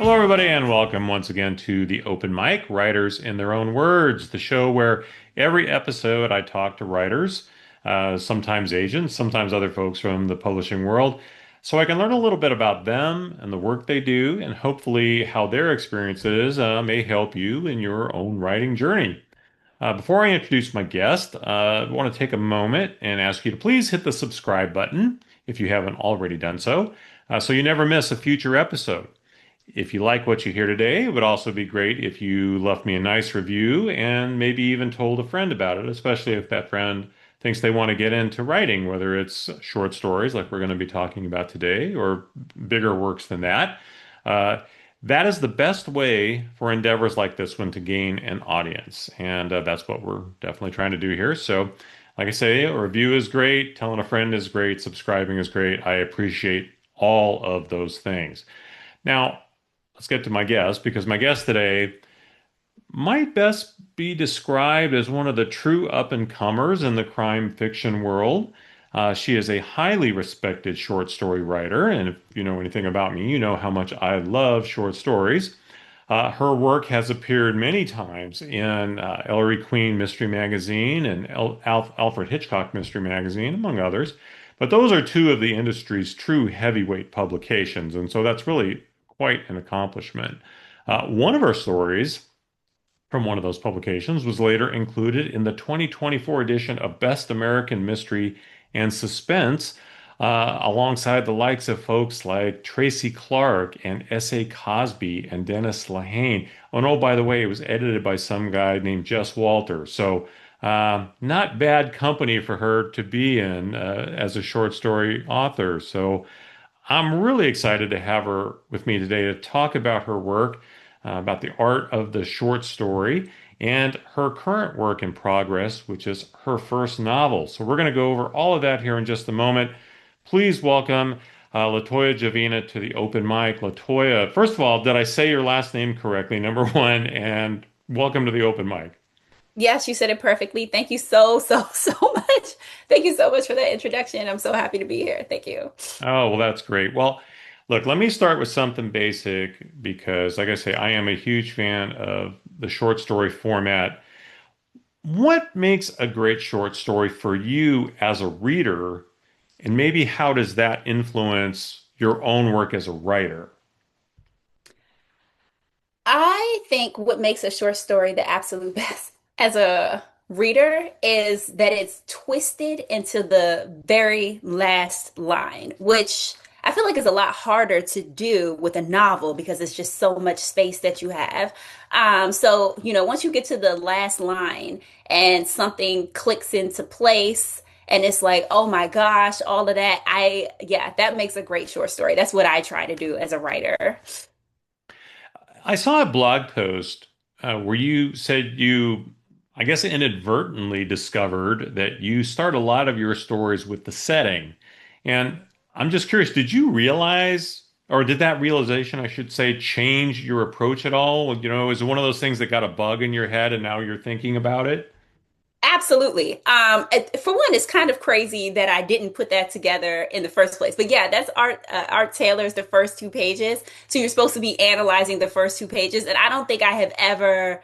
Hello, everybody, and welcome once again to the Open Mic, Writers in Their Own Words, the show where every episode I talk to writers, sometimes agents, sometimes other folks from the publishing world, so I can learn a little bit about them and the work they do, and hopefully how their experiences may help you in your own writing journey. Before I introduce my guest, I want to take a moment and ask you to please hit the subscribe button if you haven't already done so, so you never miss a future episode. If you like what you hear today, it would also be great if you left me a nice review and maybe even told a friend about it, especially if that friend thinks they want to get into writing, whether it's short stories like we're going to be talking about today or bigger works than that. Uh, that is the best way for endeavors like this one to gain an audience. And that's what we're definitely trying to do here. So, like I say, a review is great, telling a friend is great, subscribing is great. I appreciate all of those things. Now, let's get to my guest because my guest today might best be described as one of the true up-and-comers in the crime fiction world. She is a highly respected short story writer, and if you know anything about me, you know how much I love short stories. Her work has appeared many times in Ellery Queen Mystery Magazine and Alfred Hitchcock Mystery Magazine, among others. But those are two of the industry's true heavyweight publications, and so that's really quite an accomplishment. One of her stories from one of those publications was later included in the 2024 edition of Best American Mystery and Suspense, alongside the likes of folks like Tracy Clark and S.A. Cosby and Dennis LeHane. Oh, no, by the way, it was edited by some guy named Jess Walter. So, not bad company for her to be in as a short story author. So, I'm really excited to have her with me today to talk about her work, about the art of the short story, and her current work in progress, which is her first novel. So we're going to go over all of that here in just a moment. Please welcome LaToya Jovena to the open mic. LaToya, first of all, did I say your last name correctly? Number one, and welcome to the open mic. Yes, you said it perfectly. Thank you so much. Thank you so much for that introduction. I'm so happy to be here. Thank you. Oh, well, that's great. Well, look, let me start with something basic because, like I say, I am a huge fan of the short story format. What makes a great short story for you as a reader, and maybe how does that influence your own work as a writer? I think what makes a short story the absolute best as a reader is that it's twisted into the very last line, which I feel like is a lot harder to do with a novel because it's just so much space that you have. Once you get to the last line and something clicks into place and it's like, oh my gosh, all of that, yeah, that makes a great short story. That's what I try to do as a writer. I saw a blog post where you said you, I guess, inadvertently discovered that you start a lot of your stories with the setting. And I'm just curious, did you realize, or did that realization, I should say, change your approach at all? You know, is it one of those things that got a bug in your head and now you're thinking about it? Absolutely. For one, it's kind of crazy that I didn't put that together in the first place. But yeah, that's Art. Art Taylor's the first two pages. So you're supposed to be analyzing the first two pages, and I don't think I have ever.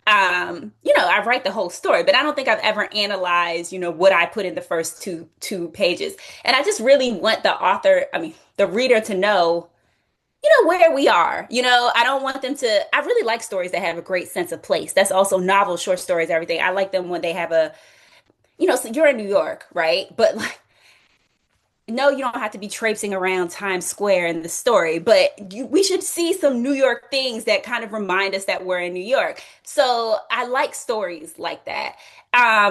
I write the whole story, but I don't think I've ever analyzed, what I put in the first two pages. And I just really want the reader to know where we are. I don't want them to. I really like stories that have a great sense of place. That's also novels, short stories, everything. I like them when they have so you're in New York, right? But like, no, you don't have to be traipsing around Times Square in the story, but we should see some New York things that kind of remind us that we're in New York. So I like stories like that.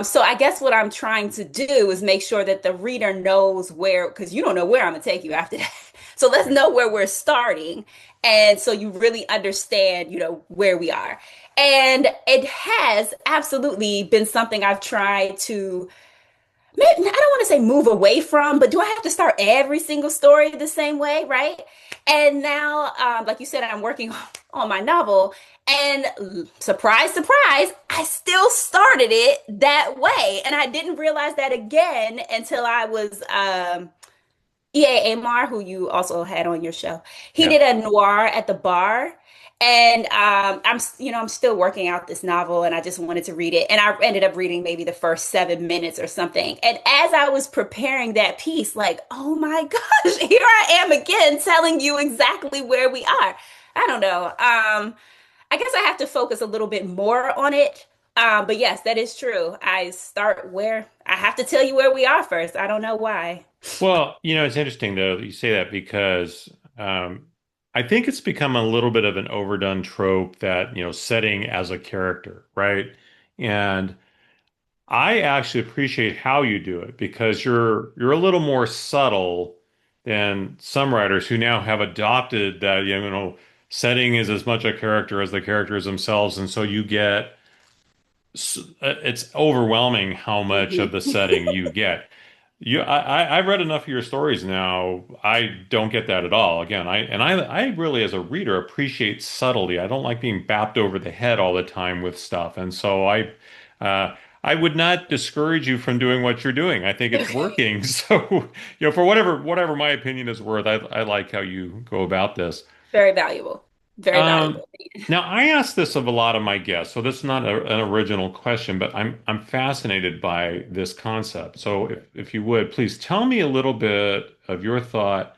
So I guess what I'm trying to do is make sure that the reader knows where, because you don't know where I'm gonna take you after that. So let's know where we're starting. And so you really understand, where we are. And it has absolutely been something I've tried to I don't want to say move away from, but do I have to start every single story the same way, right? And now, like you said, I'm working on my novel, and surprise, surprise, I still started it that way, and I didn't realize that again until I was E.A. Amar, who you also had on your show. He Yeah. did a noir at the bar. And I'm still working out this novel, and I just wanted to read it. And I ended up reading maybe the first 7 minutes or something. And as I was preparing that piece, like, oh my gosh, here I am again telling you exactly where we are. I don't know. I guess I have to focus a little bit more on it. But yes, that is true. I start where I have to tell you where we are first. I don't know why. Well, it's interesting though that you say that because I think it's become a little bit of an overdone trope that, setting as a character, right? And I actually appreciate how you do it because you're a little more subtle than some writers who now have adopted that, setting is as much a character as the characters themselves, and so you get it's overwhelming how much of the Mhm. setting you get. I've read enough of your stories now. I don't get that at all. Again, I really, as a reader, appreciate subtlety. I don't like being bapped over the head all the time with stuff, and so I would not discourage you from doing what you're doing. I think it's working. So, for whatever my opinion is worth, I like how you go about this. Very valuable. Very Um, valuable. Now I ask this of a lot of my guests, so this is not an original question, but I'm fascinated by this concept. So if you would, please tell me a little bit of your thought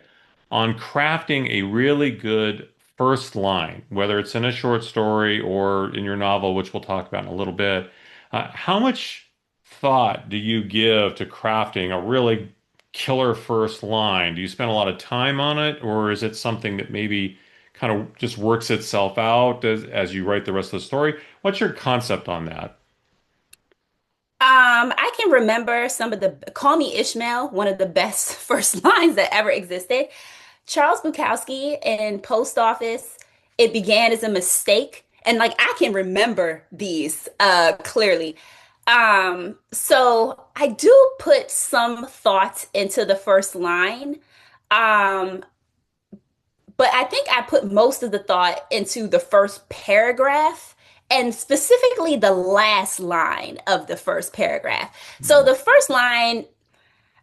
on crafting a really good first line, whether it's in a short story or in your novel, which we'll talk about in a little bit. How much thought do you give to crafting a really killer first line? Do you spend a lot of time on it, or is it something that maybe kind of just works itself out as you write the rest of the story? What's your concept on that? I can remember some of the Call Me Ishmael, one of the best first lines that ever existed. Charles Bukowski in Post Office, it began as a mistake. And like I can remember these clearly. So I do put some thought into the first line. Um, but I think I put most of the thought into the first paragraph and specifically the last line of the first paragraph. So Mhm. the first line,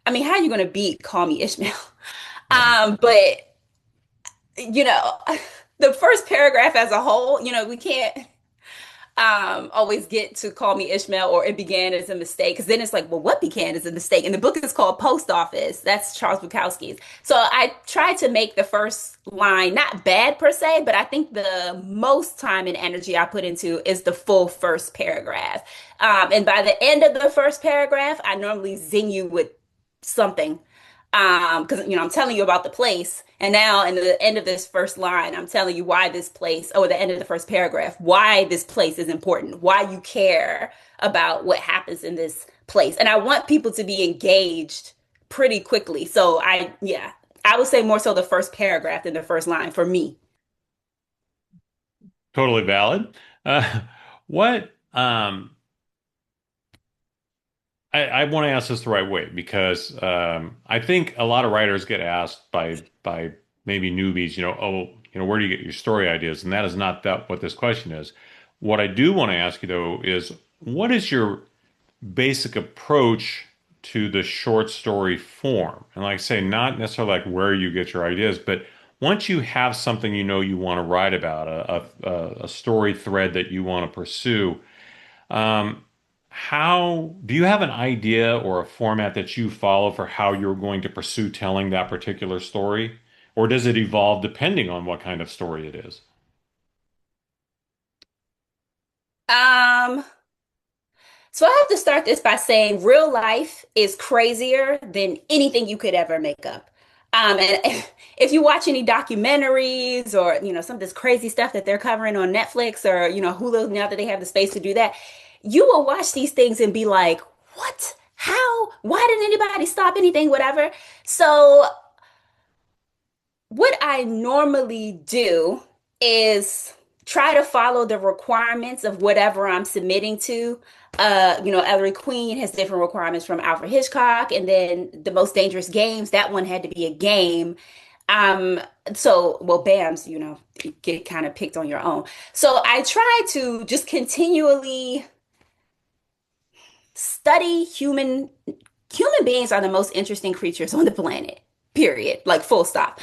I mean, how are you going to beat Call Me Ishmael? Right. But you know, the first paragraph as a whole, we can't always get to Call Me Ishmael or it began as a mistake because then it's like, well, what began as a mistake? And the book is called Post Office. That's Charles Bukowski's. So I tried to make the first line not bad per se, but I think the most time and energy I put into is the full first paragraph. And by the end of the first paragraph, I normally zing you with something because I'm telling you about the place, and now in the end of this first line, I'm telling you why this place, or the end of the first paragraph, why this place is important, why you care about what happens in this place, and I want people to be engaged pretty quickly. So yeah, I would say more so the first paragraph than the first line for me. Totally valid. What I want to ask this the right way because I think a lot of writers get asked by maybe newbies, oh, where do you get your story ideas? And that is not that what this question is. What I do want to ask you though is what is your basic approach to the short story form? And like I say, not necessarily like where you get your ideas, but once you have something you want to write about, a story thread that you want to pursue, um, how do you have an idea or a format that you follow for how you're going to pursue telling that particular story? Or does it evolve depending on what kind of story it is? Um, So I have to start this by saying real life is crazier than anything you could ever make up. And if you watch any documentaries or some of this crazy stuff that they're covering on Netflix or Hulu now that they have the space to do that, you will watch these things and be like, "What? How? Why didn't anybody stop anything? Whatever." So what I normally do is try to follow the requirements of whatever I'm submitting to. Ellery Queen has different requirements from Alfred Hitchcock, and then The Most Dangerous Games, that one had to be a game. Um, well, BAMs, get kind of picked on your own. So I try to just continually study human beings are the most interesting creatures on the planet. period, like full stop.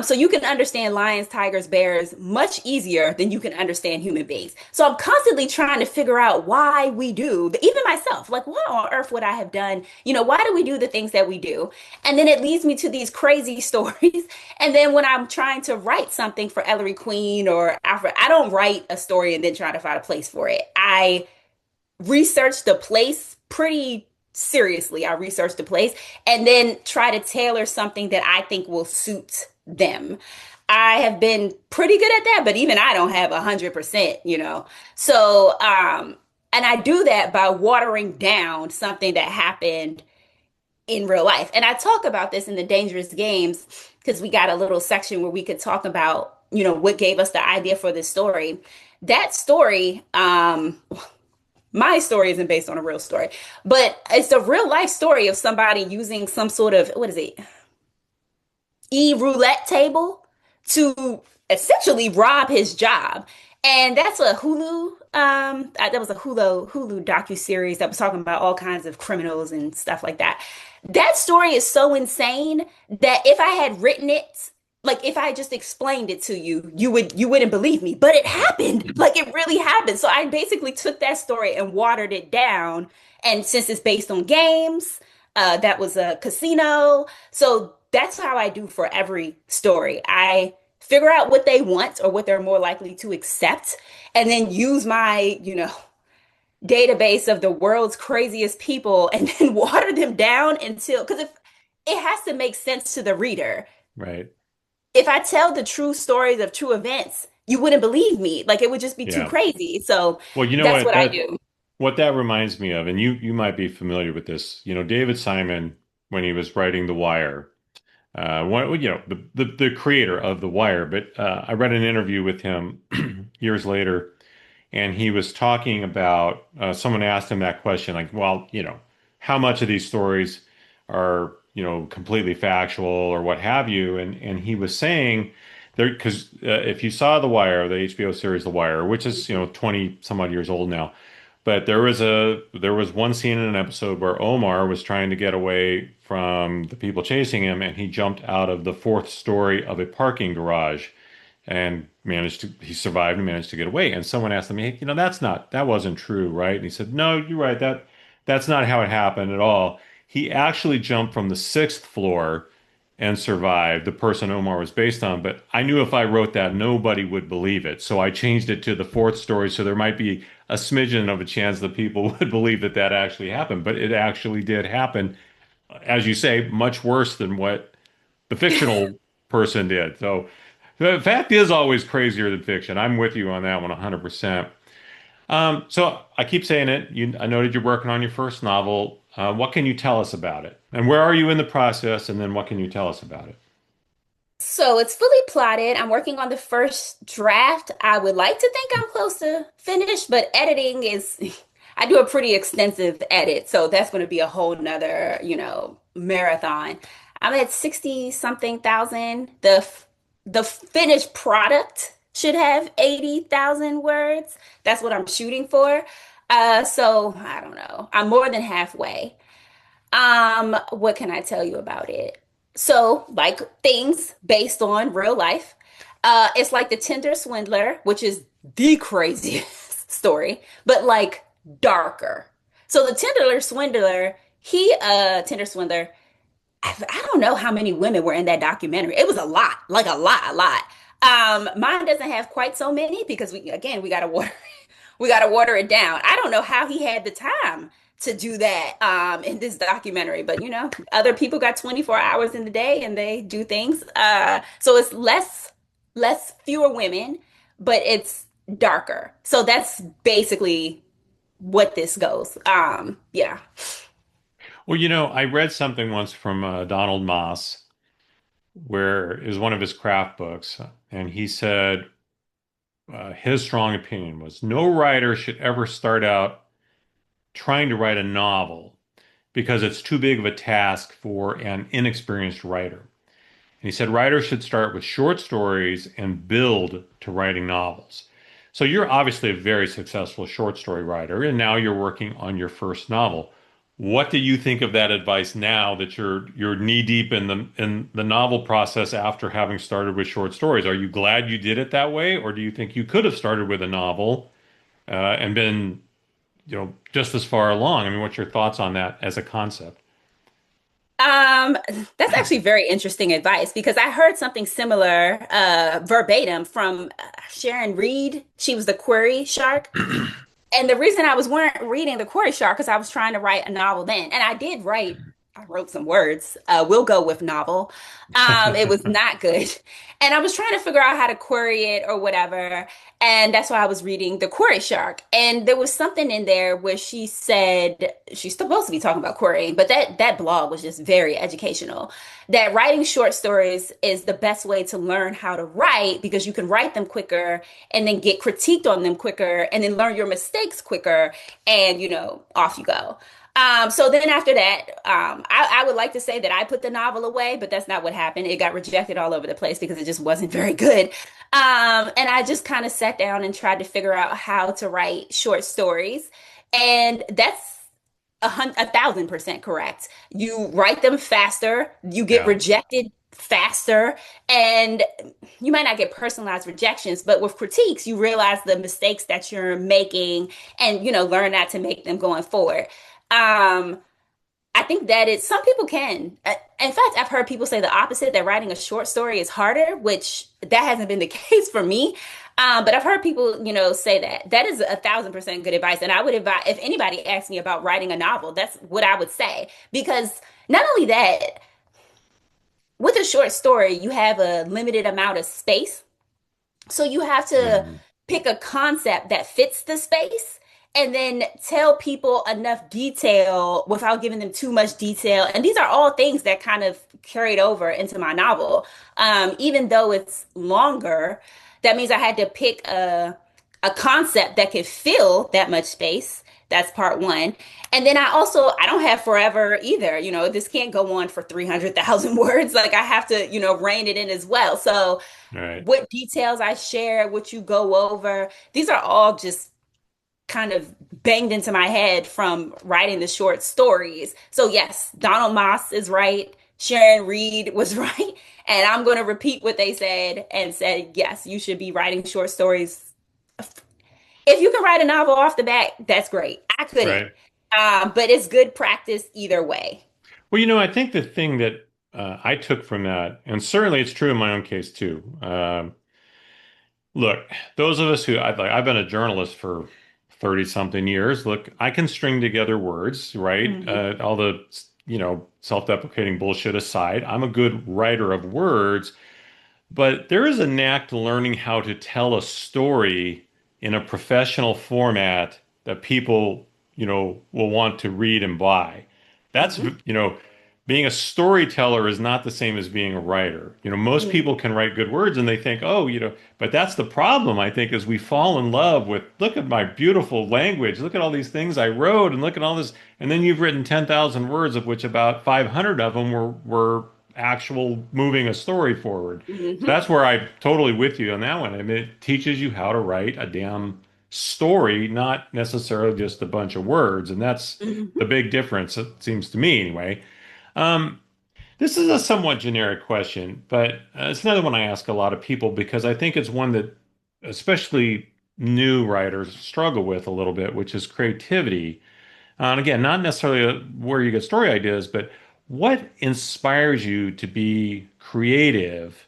So you can understand lions, tigers, bears much easier than you can understand human beings. So I'm constantly trying to figure out why we do, even myself, like what on earth would I have done? Why do we do the things that we do? And then it leads me to these crazy stories. And then when I'm trying to write something for Ellery Queen or Alfred, I don't write a story and then try to find a place for it. I research the place pretty seriously. I research the place and then try to tailor something that I think will suit them. I have been pretty good at that, but even I don't have 100%. So, and I do that by watering down something that happened in real life. And I talk about this in the Dangerous Games because we got a little section where we could talk about, what gave us the idea for this story. That story, my story isn't based on a real story, but it's a real life story of somebody using some sort of, what is it, roulette table to essentially rob his job. And that's a Hulu, that was a Hulu docu-series that was talking about all kinds of criminals and stuff like that. That story is so insane that if I had written it, like if I just explained it to you, you wouldn't believe me. But it happened. Like it really happened. So I basically took that story and watered it down. And since it's based on games, that was a casino. So that's how I do for every story. I figure out what they want or what they're more likely to accept, and then use my, database of the world's craziest people and then water them down until, because if it has to make sense to the reader. Right. If I tell the true stories of true events, you wouldn't believe me. Like it would just be too Yeah. crazy. So Well, you know that's what what I that do. what that reminds me of, and you might be familiar with this. David Simon, when he was writing The Wire, the creator of The Wire. But I read an interview with him years later, and he was talking about someone asked him that question, like, well, how much of these stories are, completely factual or what have you? And he was saying there, because if you saw The Wire, the HBO series The Wire, which is, 20 some odd years old now, but there was one scene in an episode where Omar was trying to get away from the people chasing him, and he jumped out of the fourth story of a parking garage and he survived and managed to get away. And someone asked him, hey, that wasn't true, right? And he said, no, you're right. That's not how it happened at all. He actually jumped from the sixth floor and survived, the person Omar was based on. But I knew if I wrote that, nobody would believe it. So I changed it to the fourth story. So there might be a smidgen of a chance that people would believe that that actually happened. But it actually did happen, as you say, much worse than what the fictional person did. So the fact is always crazier than fiction. I'm with you on that one 100%. So I keep saying it. I noted you're working on your first novel. What can you tell us about it? And where are you in the process? And then what can you tell us about it? So it's fully plotted. I'm working on the first draft. I would like to think I'm close to finished, but editing is, I do a pretty extensive edit. So that's going to be a whole nother, marathon. I'm at 60 something thousand. The finished product should have 80,000 words. That's what I'm shooting for. So I don't know. I'm more than halfway. What can I tell you about it? So, like things based on real life. It's like the Tinder Swindler, which is the craziest story, but like darker. So the Tinder Swindler, I don't know how many women were in that documentary. It was a lot, like a lot, a lot. Mine doesn't have quite so many because we gotta water we gotta water it down. I don't know how he had the time to do that in this documentary, but other people got 24 hours in the day and they do things. So it's fewer women, but it's darker. So that's basically what this goes. Yeah. Well, I read something once from Donald Moss, where it was one of his craft books, and he said his strong opinion was no writer should ever start out trying to write a novel because it's too big of a task for an inexperienced writer. And he said writers should start with short stories and build to writing novels. So you're obviously a very successful short story writer, and now you're working on your first novel. What do you think of that advice now that you're knee deep in the novel process after having started with short stories? Are you glad you did it that way, or do you think you could have started with a novel and been, just as far along? I mean, what's your thoughts on that as a concept? Um, that's actually very interesting advice because I heard something similar, verbatim from Sharon Reed. She was the query shark. And the reason I was weren't reading The Quarry Shark because I was trying to write a novel then, and I did write. I wrote some words. We'll go with novel. It was not good, and I was trying to figure out how to query it or whatever. And that's why I was reading The Quarry Shark. And there was something in there where she said she's supposed to be talking about querying, but that blog was just very educational. That writing short stories is the best way to learn how to write because you can write them quicker and then get critiqued on them quicker and then learn your mistakes quicker and off you go. So then after that, I would like to say that I put the novel away, but that's not what happened. It got rejected all over the place because it just wasn't very good. And I just kind of sat down and tried to figure out how to write short stories. And that's 1,000% correct. You write them faster, you get Yeah, rejected faster, and you might not get personalized rejections, but with critiques, you realize the mistakes that you're making and learn not to make them going forward. Um, I think that some people can. In fact, I've heard people say the opposite, that writing a short story is harder, which that hasn't been the case for me. But I've heard people, say that. That is 1,000% good advice. And I would advise, if anybody asks me about writing a novel, that's what I would say. Because not only that, with a short story, you have a limited amount of space. So you have to hmm, pick a concept that fits the space and then tell people enough detail without giving them too much detail. And these are all things that kind of carried over into my novel. Even though it's longer, that means I had to pick a concept that could fill that much space. That's part one. And then I don't have forever either. This can't go on for 300,000 words. Like I have to, rein it in as well. So right, what details I share, what you go over. These are all just kind of banged into my head from writing the short stories. So yes, Donald Moss is right. Sharon Reed was right. And I'm going to repeat what they said and said, yes, you should be writing short stories. If you can write a novel off the bat, that's great. I couldn't. right. But it's good practice either way. Well, I think the thing that I took from that, and certainly it's true in my own case too. Look, those of us who I've been a journalist for 30 something years. Look, I can string together words, right? Mhm. All the, self-deprecating bullshit aside, I'm a good writer of words. But there is a knack to learning how to tell a story in a professional format that people, will want to read and buy. That's, Mhm. being a storyteller is not the same as being a writer. Most Mhm. people can write good words and they think, oh, but that's the problem, I think, is we fall in love with, look at my beautiful language, look at all these things I wrote, and look at all this. And then you've written 10,000 words, of which about 500 of them were actual moving a story forward. So Mhm. that's where I'm totally with you on that one. I mean, it teaches you how to write a damn story, not necessarily just a bunch of words. And that's Mhm. the big difference, it seems to me anyway. Um, this is a somewhat generic question, but it's another one I ask a lot of people because I think it's one that especially new writers struggle with a little bit, which is creativity. And again, not necessarily where you get story ideas, but what inspires you to be creative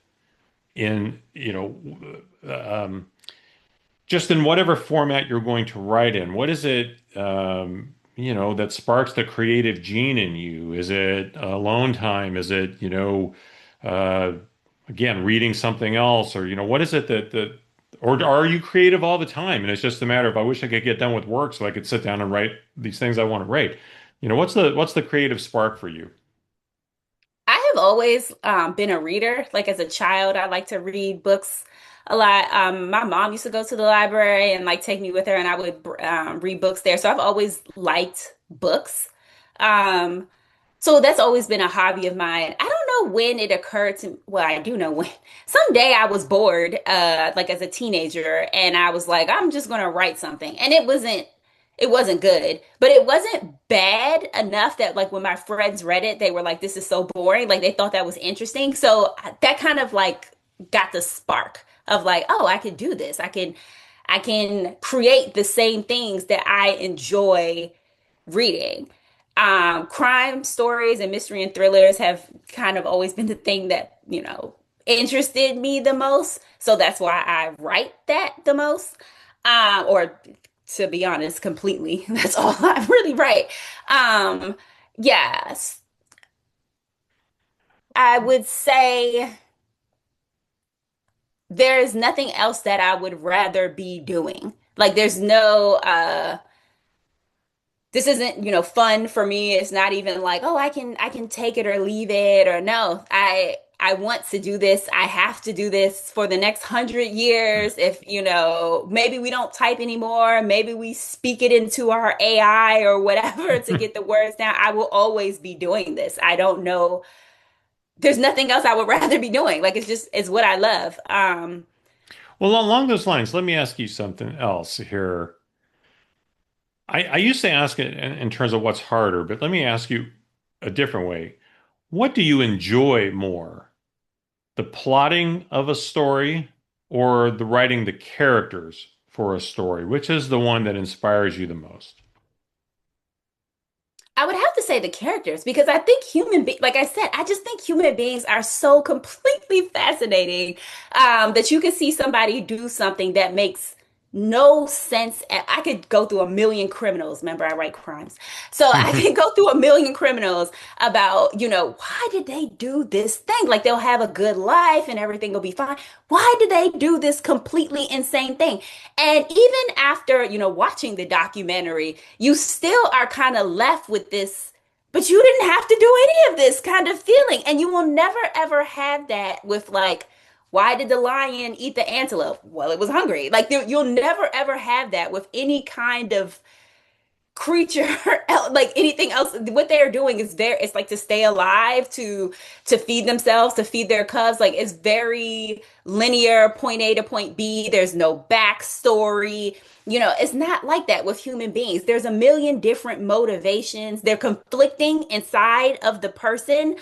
in, just in whatever format you're going to write in? What is it, that sparks the creative gene in you? Is it alone time? Is it, uh, again, reading something else? Or, what is it or are you creative all the time? And it's just a matter of, I wish I could get done with work so I could sit down and write these things I want to write. What's the creative spark for you? I have always been a reader. Like as a child, I like to read books a lot. My mom used to go to the library and like take me with her, and I would read books there. So I've always liked books. Um, so that's always been a hobby of mine. I don't know when it occurred to, well, I do know when. Someday I was bored, like as a teenager, and I was like, I'm just gonna write something. And it wasn't good, but it wasn't bad enough that like when my friends read it, they were like, "This is so boring." Like they thought that was interesting. So that kind of like got the spark of like, "Oh, I could do this. I can create the same things that I enjoy reading." Crime stories and mystery and thrillers have kind of always been the thing that, interested me the most. So that's why I write that the most. Or to be honest, completely. That's all I really write. Um, yes, I would say there's nothing else that I would rather be doing. Like there's no this isn't, fun for me. It's not even like, oh, I can take it or leave it or no. I want to do this. I have to do this for the next 100 years. If, maybe we don't type anymore, maybe we speak it into our AI or whatever to get the words down. I will always be doing this. I don't know. There's nothing else I would rather be doing. Like it's what I love. Well, along those lines, let me ask you something else here. I used to ask it in terms of what's harder, but let me ask you a different way. What do you enjoy more? The plotting of a story or the writing the characters for a story? Which is the one that inspires you the most? I would have to say the characters because I think like I said, I just think human beings are so completely fascinating that you can see somebody do something that makes no sense. I could go through a million criminals. Remember, I write crimes. So I can go through a million criminals about, why did they do this thing? Like they'll have a good life and everything will be fine. Why did they do this completely insane thing? And even after, watching the documentary, you still are kind of left with this, but you didn't have to do any of this kind of feeling. And you will never ever have that with like, why did the lion eat the antelope? Well, it was hungry. Like you'll never ever have that with any kind of creature like anything else. What they're doing is there, it's like to stay alive, to feed themselves, to feed their cubs. Like it's very linear, point A to point B. There's no backstory. It's not like that with human beings. There's a million different motivations. They're conflicting inside of the person.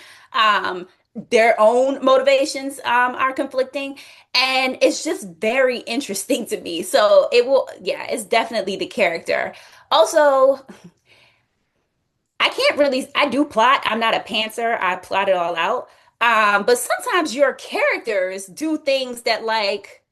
Their own motivations are conflicting, and it's just very interesting to me. So yeah, it's definitely the character. Also, I do plot. I'm not a pantser. I plot it all out. But sometimes your characters do things that like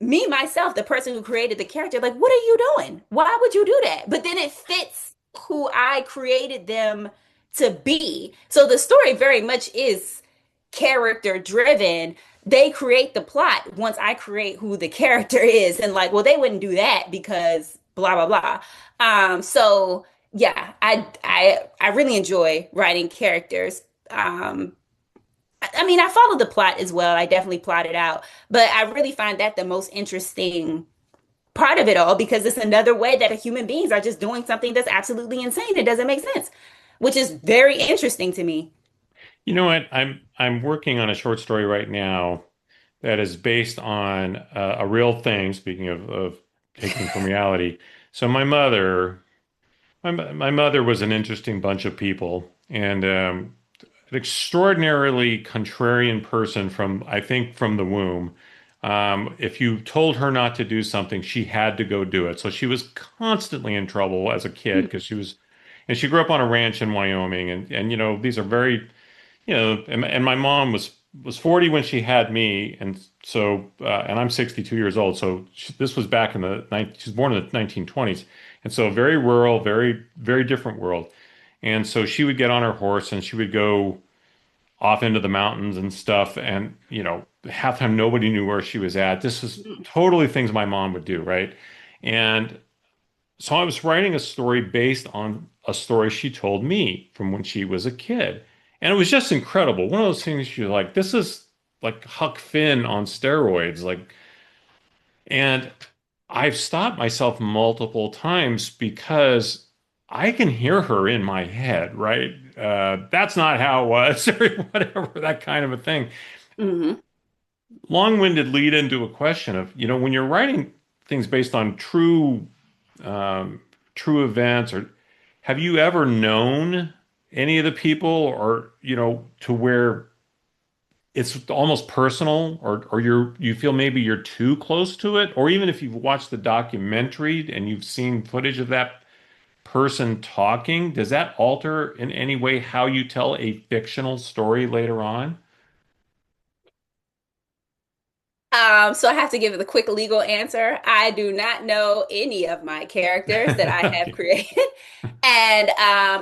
me, myself, the person who created the character, like, what are you doing? Why would you do that? But then it fits who I created them to be. So the story very much is character driven. They create the plot once I create who the character is. And like, well, they wouldn't do that because blah blah blah. So yeah, I really enjoy writing characters. I mean, I follow the plot as well. I definitely plot it out, but I really find that the most interesting part of it all because it's another way that human beings are just doing something that's absolutely insane. It doesn't make sense, which is very interesting to me. You know what? I'm working on a short story right now that is based on a real thing. Speaking of taking from reality, so my mother was an interesting bunch of people, and an extraordinarily contrarian person from I think from the womb. If you told her not to do something, she had to go do it. So she was constantly in trouble as a kid because and she grew up on a ranch in Wyoming, and these are very and my mom was 40 when she had me, and so and I'm 62 years old, so this was back in she was born in the 1920s, and so very rural, very very different world, and so she would get on her horse and she would go off into the mountains and stuff, and half the time nobody knew where she was at. This was totally things my mom would do, right? And so I was writing a story based on a story she told me from when she was a kid. And it was just incredible. One of those things you're like, this is like Huck Finn on steroids. And I've stopped myself multiple times because I can hear her in my head, right? That's not how it was, or whatever, that kind of a thing. Hmm. Long-winded lead into a question of, when you're writing things based on um, true events, or have you ever known any of the people, or to where it's almost personal, or you feel maybe you're too close to it, or even if you've watched the documentary and you've seen footage of that person talking, does that alter in any way how you tell a fictional story later on? So I have to give it a quick legal answer. I do not know any of my characters that I have Okay. created. And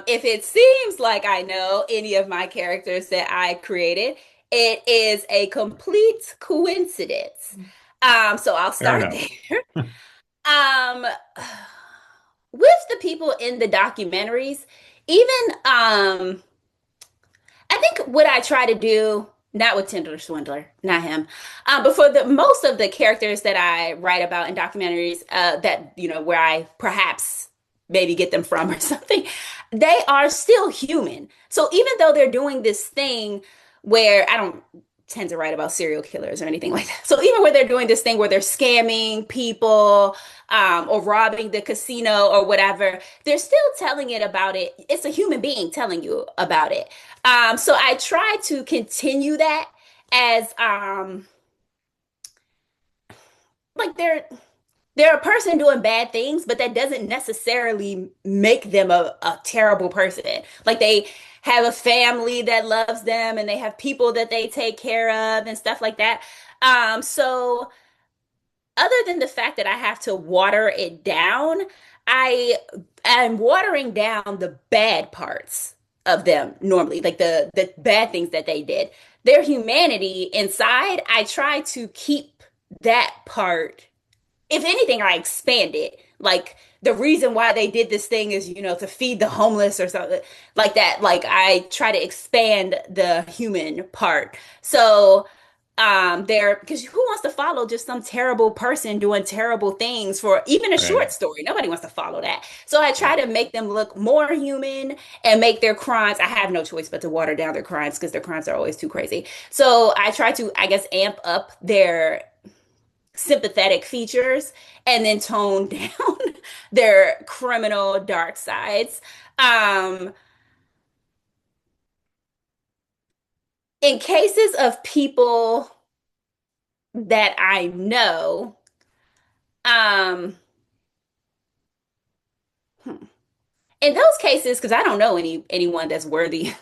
if it seems like I know any of my characters that I created, it is a complete coincidence. So I'll Fair start enough. there. Um, with the people in the documentaries, even I think what I try to do, not with Tinder Swindler, not him, but for the most of the characters that I write about in documentaries, that where I perhaps maybe get them from or something, they are still human. So even though they're doing this thing where I don't tend to write about serial killers or anything like that. So even where they're doing this thing where they're scamming people, or robbing the casino or whatever, they're still telling it about it. It's a human being telling you about it. So I try to continue that as like they're a person doing bad things, but that doesn't necessarily make them a terrible person. Like they have a family that loves them and they have people that they take care of and stuff like that. So other than the fact that I have to water it down, I am watering down the bad parts of them normally, like the bad things that they did. Their humanity inside, I try to keep that part. If anything, I expand it. Like the reason why they did this thing is, to feed the homeless or something like that. Like I try to expand the human part. So there, because who wants to follow just some terrible person doing terrible things for even a Right. short story? Nobody wants to follow that. So I Yeah. try to make them look more human and make their crimes. I have no choice but to water down their crimes because their crimes are always too crazy. So I try to, I guess, amp up their sympathetic features and then tone down their criminal dark sides. Um, in cases of people that I know, um, in those cases, because I don't know anyone that's worthy,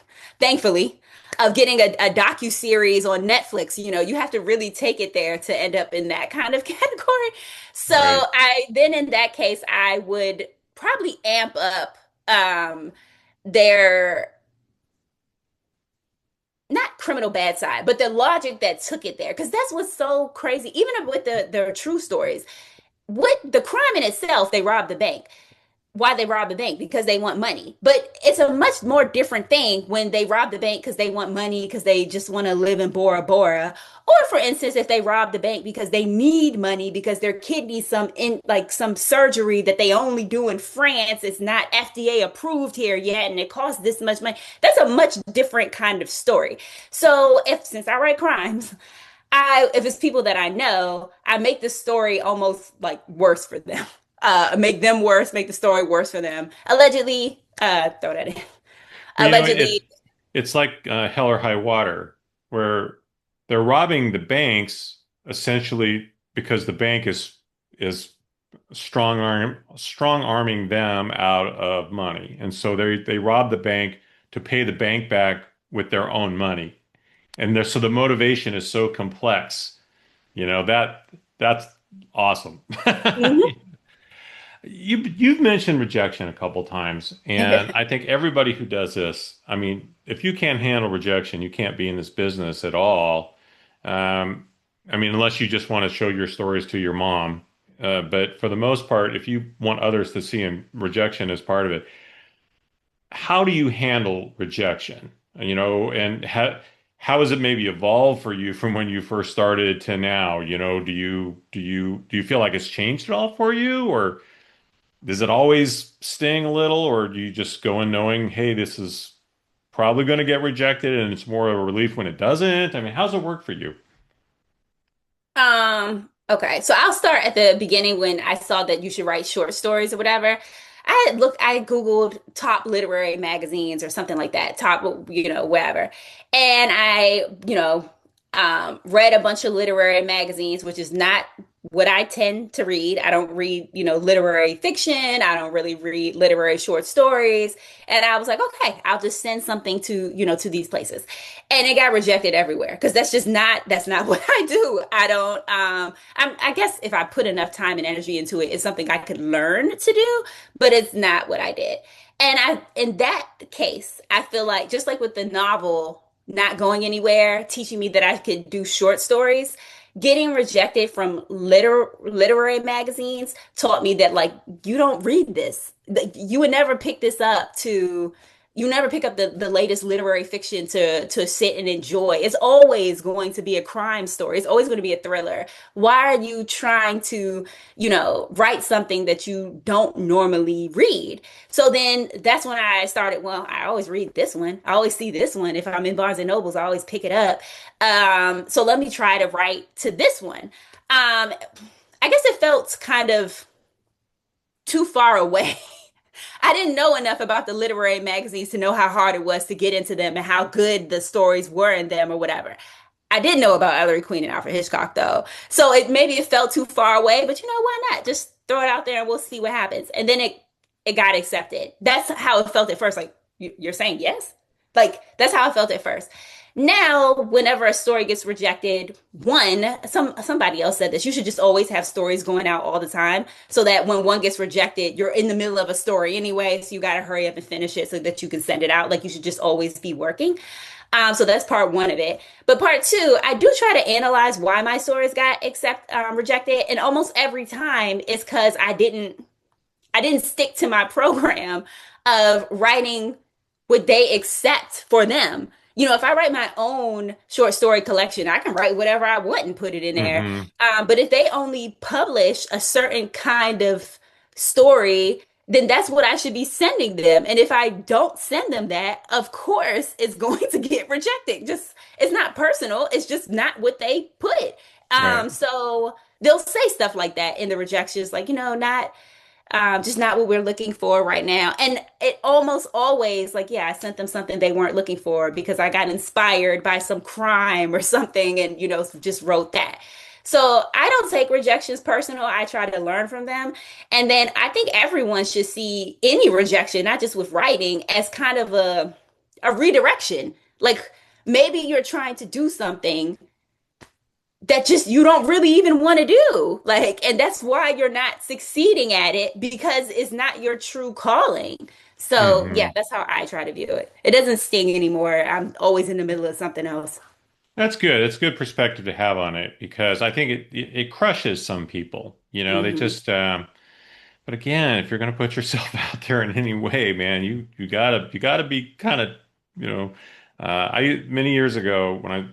thankfully, of getting a docu series on Netflix, you have to really take it there to end up in that kind of category. So Right. I then in that case, I would probably amp up their not criminal bad side, but the logic that took it there. Because that's what's so crazy. Even with the true stories, what the crime in itself, they robbed the bank. Why they rob the bank? Because they want money. But it's a much more different thing when they rob the bank because they want money, because they just want to live in Bora Bora. Or for instance, if they rob the bank because they need money because their kid needs some in like some surgery that they only do in France. It's not FDA approved here yet, and it costs this much money. That's a much different kind of story. So if since I write crimes, I if it's people that I know, I make the story almost like worse for them. Make them worse, make the story worse for them. Allegedly, throw that in. Well, Allegedly, it's like Hell or High Water, where they're robbing the banks essentially because the bank is strong arming them out of money, and so they rob the bank to pay the bank back with their own money, and so the motivation is so complex. That's awesome. mhm. You've mentioned rejection a couple times, and I think everybody who does this, I mean, if you can't handle rejection, you can't be in this business at all. Um, I mean, unless you just want to show your stories to your mom. But for the most part, if you want others to see rejection as part of it, how do you handle rejection? And how has it maybe evolved for you from when you first started to now? Do you feel like it's changed at all for you, or does it always sting a little, or do you just go in knowing, hey, this is probably going to get rejected and it's more of a relief when it doesn't? I mean, how's it work for you? Okay, so I'll start at the beginning when I saw that you should write short stories or whatever. I Googled top literary magazines or something like that, top, wherever. And read a bunch of literary magazines, which is not what I tend to read. I don't read, literary fiction. I don't really read literary short stories. And I was like, okay, I'll just send something to these places. And it got rejected everywhere because that's not what I do. I don't, I guess if I put enough time and energy into it, it's something I could learn to do, but it's not what I did. And in that case, I feel like just like with the novel not going anywhere, teaching me that I could do short stories, getting rejected from literary magazines taught me that like you don't read this. Like, you would never pick this up to you never pick up the latest literary fiction to sit and enjoy. It's always going to be a crime story. It's always going to be a thriller. Why are you trying to, write something that you don't normally read? So then that's when I started, well, I always read this one. I always see this one. If I'm in Barnes and Nobles, I always pick it up. So let me try to write to this one. I guess it felt kind of too far away. I didn't know enough about the literary magazines to know how hard it was to get into them and how good the stories were in them or whatever. I did know about Ellery Queen and Alfred Hitchcock though. So it felt too far away, but why not? Just throw it out there and we'll see what happens. And then it got accepted. That's how it felt at first. Like you're saying yes? Like that's how I felt at first. Now, whenever a story gets rejected, somebody else said this, you should just always have stories going out all the time so that when one gets rejected, you're in the middle of a story anyway, so you got to hurry up and finish it so that you can send it out. Like you should just always be working. So that's part one of it. But part two, I do try to analyze why my stories got rejected, and almost every time it's because I didn't stick to my program of writing what they accept for them. If I write my own short story collection, I can write whatever I want and put it in there. Hmm. But if they only publish a certain kind of story, then that's what I should be sending them. And if I don't send them that, of course, it's going to get rejected. Just it's not personal. It's just not what they put. Right. So they'll say stuff like that in the rejections, like, not just not what we're looking for right now. And it almost always like, yeah, I sent them something they weren't looking for because I got inspired by some crime or something and, just wrote that. So I don't take rejections personal. I try to learn from them. And then I think everyone should see any rejection, not just with writing, as kind of a redirection. Like maybe you're trying to do something that just you don't really even want to do. Like, and that's why you're not succeeding at it because it's not your true calling. So, yeah, Hmm. that's how I try to view it. It doesn't sting anymore. I'm always in the middle of something else. That's good. It's good perspective to have on it because I think it crushes some people. They Hmm. just but again, if you're going to put yourself out there in any way, man, you gotta be kind of, you know, I many years ago when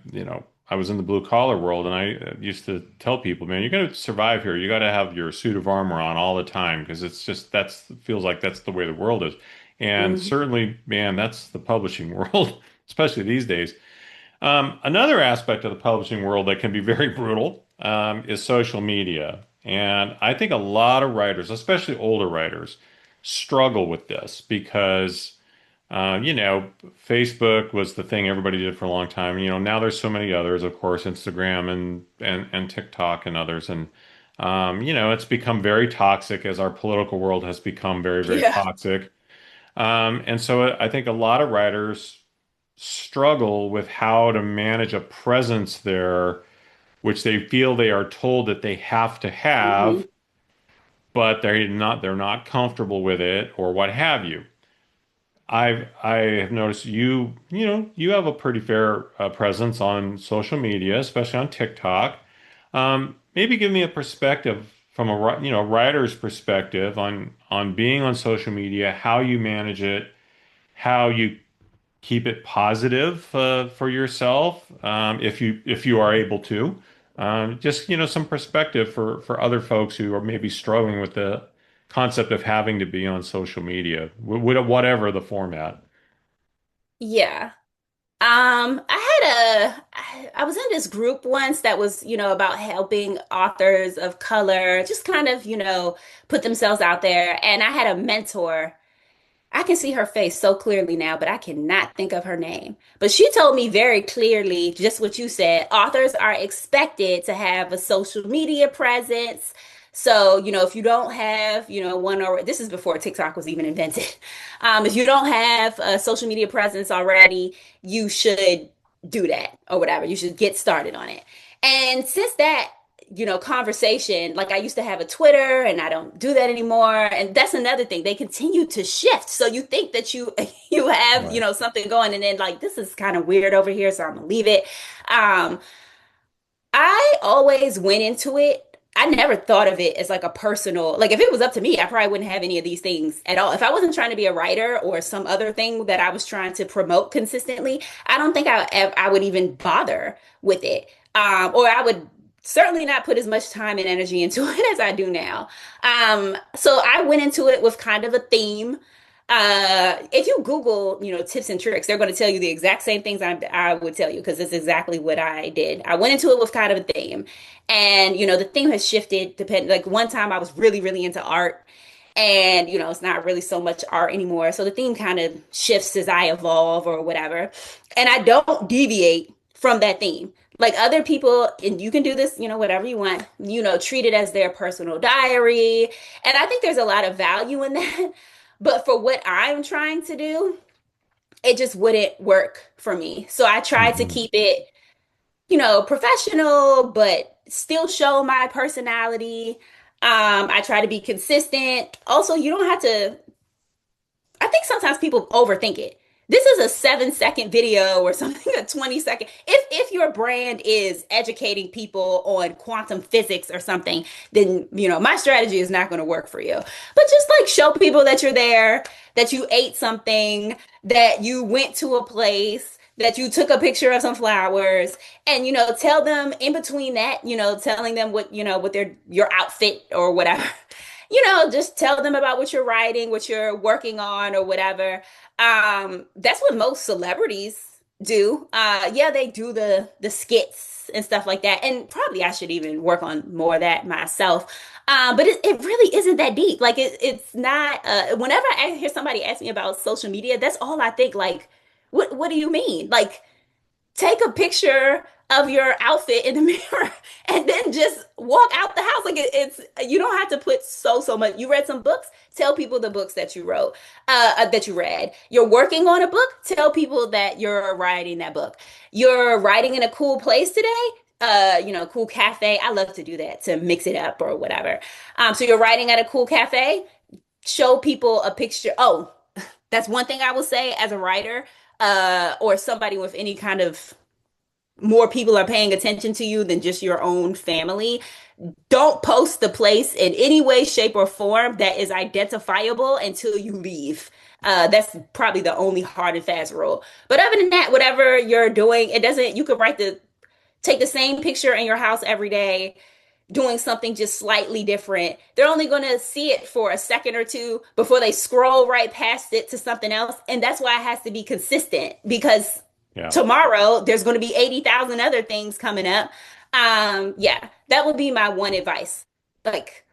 I was in the blue collar world and I used to tell people, man, you got to survive here. You got to have your suit of armor on all the time because it's just that's feels like that's the way the world is. And Hmm. certainly, man, that's the publishing world, especially these days. Another aspect of the publishing world that can be very brutal is social media. And I think a lot of writers, especially older writers, struggle with this because, Facebook was the thing everybody did for a long time. Now there's so many others, of course, Instagram and TikTok and others. And, it's become very toxic as our political world has become very, very Yeah. toxic. And so I think a lot of writers struggle with how to manage a presence there, which they feel they are told that they have to Hmm. have, but they're not comfortable with it or what have you. I have noticed you have a pretty fair presence on social media, especially on TikTok. Maybe give me a perspective from writer's perspective on being on social media, how you manage it, how you keep it positive for yourself if you are able to. Just some perspective for other folks who are maybe struggling with the concept of having to be on social media, whatever the format. Yeah. I was in this group once that was, about helping authors of color just kind of, put themselves out there. And I had a mentor. I can see her face so clearly now, but I cannot think of her name. But she told me very clearly just what you said. Authors are expected to have a social media presence. So, if you don't have, one, or this is before TikTok was even invented. If you don't have a social media presence already, you should do that or whatever. You should get started on it. And since that, conversation. Like I used to have a Twitter and I don't do that anymore. And that's another thing. They continue to shift. So you think that you you have, Right. something going and then like this is kind of weird over here, so I'm gonna leave it. Um, I always went into it. I never thought of it as like a personal, like if it was up to me, I probably wouldn't have any of these things at all. If I wasn't trying to be a writer or some other thing that I was trying to promote consistently, I don't think I would even bother with it. Or I would certainly not put as much time and energy into it as I do now. So I went into it with kind of a theme. If you Google, tips and tricks, they're going to tell you the exact same things I would tell you because it's exactly what I did. I went into it with kind of a theme, and the theme has shifted. Like one time, I was really, really into art, and it's not really so much art anymore. So the theme kind of shifts as I evolve or whatever, and I don't deviate from that theme. Like other people, and you can do this, whatever you want, treat it as their personal diary. And I think there's a lot of value in that. But for what I'm trying to do, it just wouldn't work for me. So I tried to Hmm. keep it, professional, but still show my personality. I try to be consistent. Also, you don't have to, I think sometimes people overthink it. This is a 7-second video or something, a 20-second. If your brand is educating people on quantum physics or something, then my strategy is not going to work for you. But just like show people that you're there, that you ate something, that you went to a place, that you took a picture of some flowers, and tell them in between that, telling them what their your outfit or whatever. Just tell them about what you're writing, what you're working on, or whatever. That's what most celebrities do. Yeah, they do the skits and stuff like that. And probably I should even work on more of that myself. But it really isn't that deep. Like it's not. Whenever I hear somebody ask me about social media, that's all I think. Like, what do you mean? Like, take a picture of your outfit in the mirror and then just walk out the house. Like it's you don't have to put so much. You read some books, tell people the books that you wrote, that you read. You're working on a book, tell people that you're writing that book. You're writing in a cool place today, cool cafe. I love to do that to mix it up or whatever. So you're writing at a cool cafe, show people a picture. Oh, that's one thing I will say as a writer, or somebody with any kind of more people are paying attention to you than just your own family. Don't post the place in any way, shape, or form that is identifiable until you leave. That's probably the only hard and fast rule. But other than that, whatever you're doing, it doesn't, you could take the same picture in your house every day, doing something just slightly different. They're only going to see it for a second or two before they scroll right past it to something else. And that's why it has to be consistent because Yeah. tomorrow there's going to be 80,000 other things coming up. Yeah, that would be my one advice. Like,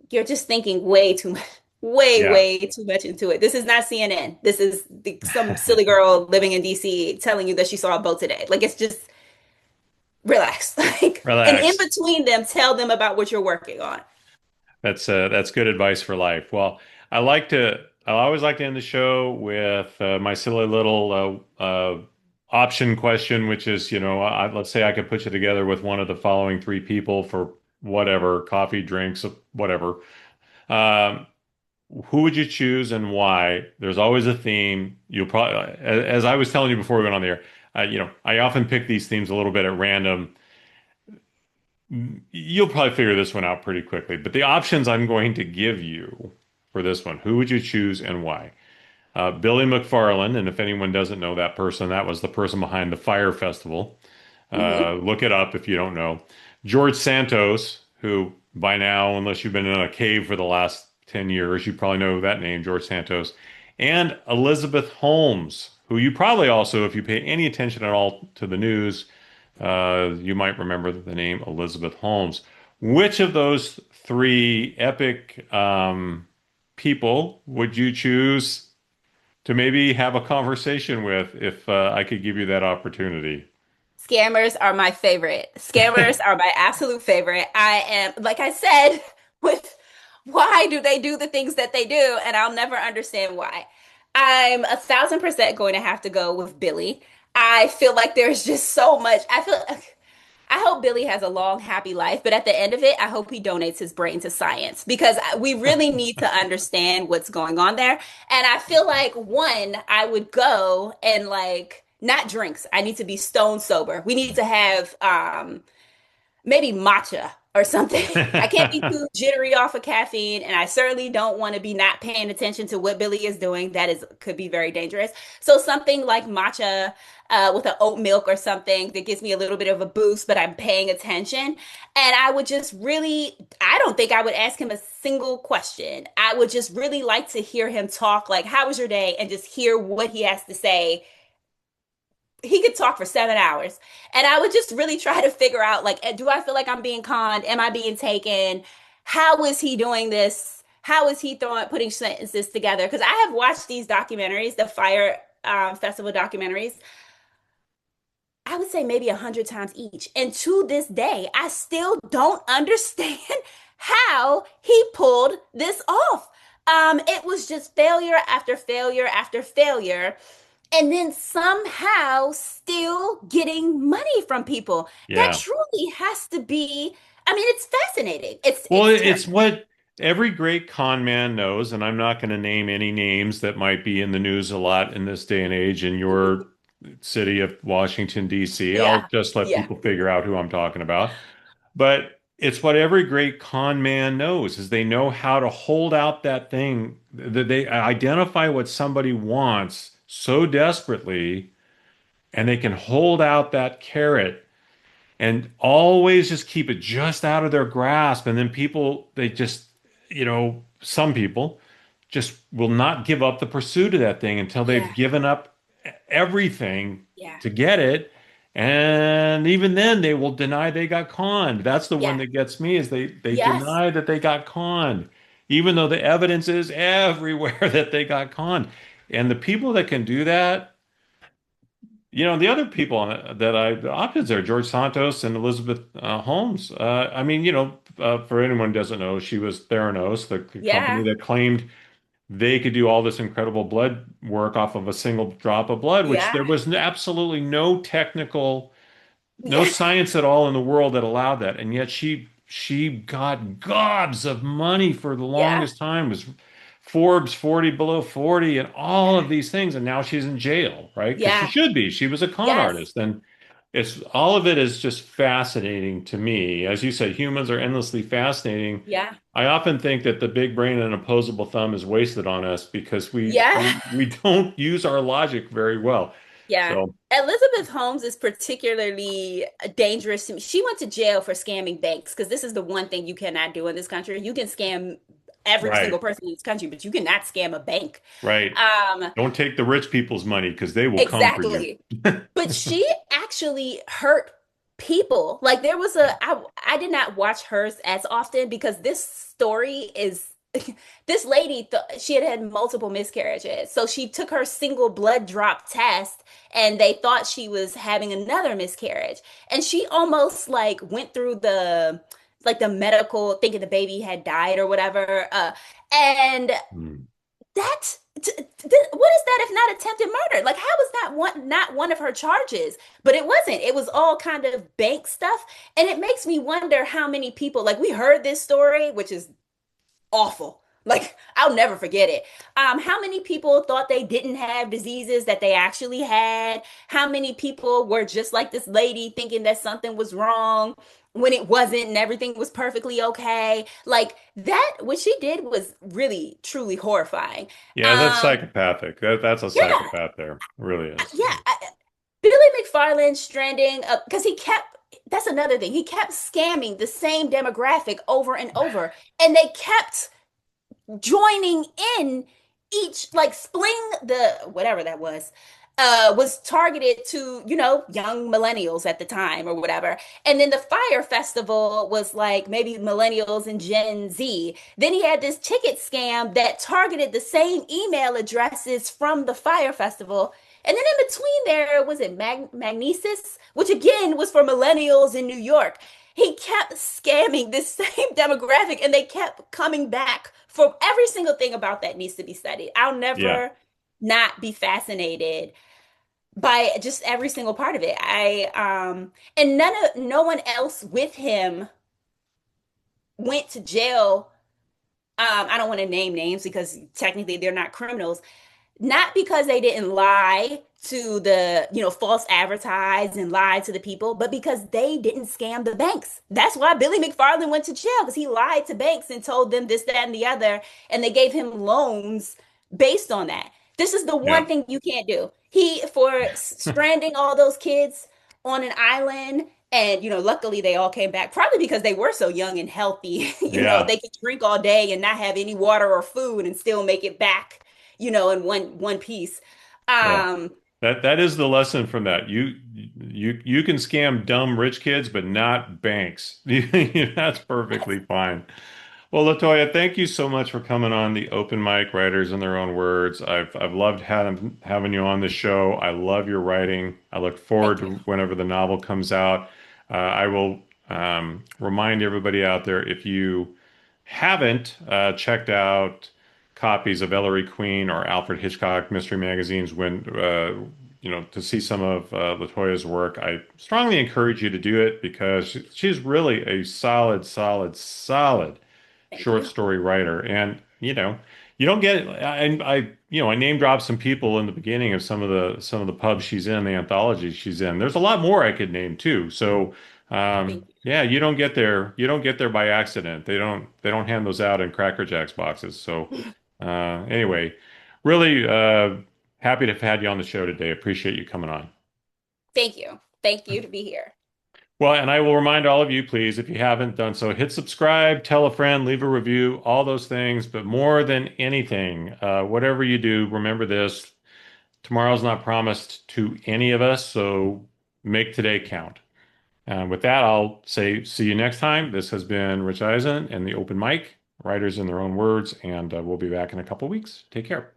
you're just thinking way too much. Yeah. Way too much into it. This is not CNN. This is some silly girl living in DC telling you that she saw a boat today. Like, it's just relax. Like, and in Relax. between them, tell them about what you're working on. That's good advice for life. Well, I always like to end the show with my silly little option question, which is, let's say I could put you together with one of the following three people for whatever, coffee, drinks, whatever. Um, who would you choose and why? There's always a theme. You'll probably, as I was telling you before we went on the air, I often pick these themes a little bit at random. You'll probably figure this one out pretty quickly, but the options I'm going to give you for this one, who would you choose and why? Billy McFarland, and if anyone doesn't know that person, that was the person behind the Fire Festival. Hmm. Look it up if you don't know. George Santos, who by now, unless you've been in a cave for the last 10 years, you probably know that name, George Santos. And Elizabeth Holmes. who you probably also, if you pay any attention at all to the news, you might remember the name Elizabeth Holmes. Which of those three epic people would you choose to maybe have a conversation with if I could give you that opportunity? Scammers are my favorite. Scammers are my absolute favorite. I am, like I said, with why do they do the things that they do? And I'll never understand why. I'm 1,000% going to have to go with Billy. I feel like there's just so much. I hope Billy has a long, happy life, but at the end of it, I hope he donates his brain to science because we really need to understand what's going on there. And I feel like one, I would go and like not drinks. I need to be stone sober. We need to have maybe matcha or something. I can't be too jittery off of caffeine, and I certainly don't want to be not paying attention to what Billy is doing. That is could be very dangerous. So something like matcha with an oat milk or something that gives me a little bit of a boost, but I'm paying attention. And I would just really, I don't think I would ask him a single question. I would just really like to hear him talk, like, how was your day? And just hear what he has to say. He could talk for 7 hours, and I would just really try to figure out, like, do I feel like I'm being conned? Am I being taken? How is he doing this? How is he putting sentences together? Because I have watched these documentaries, the fire festival documentaries, I would say maybe 100 times each, and to this day I still don't understand how he pulled this off. It was just failure after failure after failure, and then somehow still getting money from people. That Yeah. truly has to be, I mean, it's fascinating. It's Well, terrible. it's what every great con man knows, and I'm not going to name any names that might be in the news a lot in this day and age in your city of Washington, D.C. I'll Yeah. just let Yeah. people figure out who I'm talking about. But it's what every great con man knows is they know how to hold out that thing, that they identify what somebody wants so desperately, and they can hold out that carrot and always just keep it just out of their grasp. And then people, they just, some people just will not give up the pursuit of that thing until they've Yeah. given up everything Yeah. to get it. And even then, they will deny they got conned. That's the one Yeah. that gets me is they Yes. deny that they got conned, even though the evidence is everywhere that they got conned. And the people that can do that, the other people the options are George Santos and Elizabeth Holmes. I mean, for anyone who doesn't know, she was Theranos, the company Yeah. that claimed they could do all this incredible blood work off of a single drop of blood, which Yeah. there was absolutely no Yeah. science at all in the world that allowed that. And yet she got gobs of money for the Yeah. longest time, was Forbes 40 below 40 and all Yeah. of these things. And now she's in jail, right? Because she Yeah. should be. She was a con Yes. artist. And it's all of it is just fascinating to me. As you said, humans are endlessly fascinating. Yeah. I often think that the big brain and opposable thumb is wasted on us because we Yeah. we we don't use our logic very well. Yeah. So, Elizabeth Holmes is particularly dangerous to me. She went to jail for scamming banks because this is the one thing you cannot do in this country. You can scam every right. single person in this country, but you cannot scam a bank. Right. Um, Don't take the rich people's money because they will come for you. exactly. But she actually hurt people. Like there was I did not watch hers as often because this story is this lady she had had multiple miscarriages. So she took her single blood drop test and they thought she was having another miscarriage. And she almost like went through the medical thinking the baby had died or whatever. And Hmm. what is that if not attempted murder? Like, how is that not one of her charges? But it wasn't. It was all kind of bank stuff, and it makes me wonder how many people like we heard this story, which is awful. Like, I'll never forget it. How many people thought they didn't have diseases that they actually had? How many people were just like this lady thinking that something was wrong when it wasn't and everything was perfectly okay? Like that, what she did was really, truly horrifying. Yeah, that's Um, psychopathic. That's a yeah, psychopath there. It really is. yeah. Billy McFarland stranding because he kept that's another thing. He kept scamming the same demographic over and over, and they kept joining in each like spling the whatever that was. was targeted to, young millennials at the time or whatever. And then the Fire Festival was like maybe millennials and Gen Z. Then he had this ticket scam that targeted the same email addresses from the Fire Festival. And then in between there, was it Magnesis, which again was for millennials in New York. He kept scamming this same demographic and they kept coming back for every single thing about that needs to be studied. I'll Yeah. never not be fascinated by just every single part of it. And no one else with him went to jail. I don't want to name names because technically they're not criminals, not because they didn't lie to the, false advertise and lie to the people, but because they didn't scam the banks. That's why Billy McFarland went to jail, because he lied to banks and told them this, that, and the other, and they gave him loans based on that. This is the one Yeah. thing you can't do. He, for stranding all those kids on an island, and luckily they all came back, probably because they were so young and healthy. Yeah. They could drink all day and not have any water or food and still make it back, in one piece. Yeah. Um, That is the lesson from that. You can scam dumb rich kids, but not banks. That's perfectly fine. Well, LaToya, thank you so much for coming on the Open Mic Writers in Their Own Words. I've loved having you on the show. I love your writing. I look forward Thank you. to whenever the novel comes out. I will remind everybody out there, if you haven't checked out copies of Ellery Queen or Alfred Hitchcock mystery magazines, to see some of LaToya's work, I strongly encourage you to do it because she's really a solid, solid, solid Thank short you. story writer. And you don't get, I name dropped some people in the beginning of some of the pubs she's in, the anthologies she's in. There's a lot more I could name too. So Thank you. yeah, you don't get there by accident. They don't hand those out in Cracker Jacks boxes. So anyway, really happy to have had you on the show today. Appreciate you coming on. Thank you. Thank you to be here. Well, and I will remind all of you, please, if you haven't done so, hit subscribe, tell a friend, leave a review, all those things. But more than anything, whatever you do, remember this: tomorrow's not promised to any of us, so make today count. With that, I'll say see you next time. This has been Rich Eisen and the Open Mic, Writers in Their Own Words, and we'll be back in a couple weeks. Take care.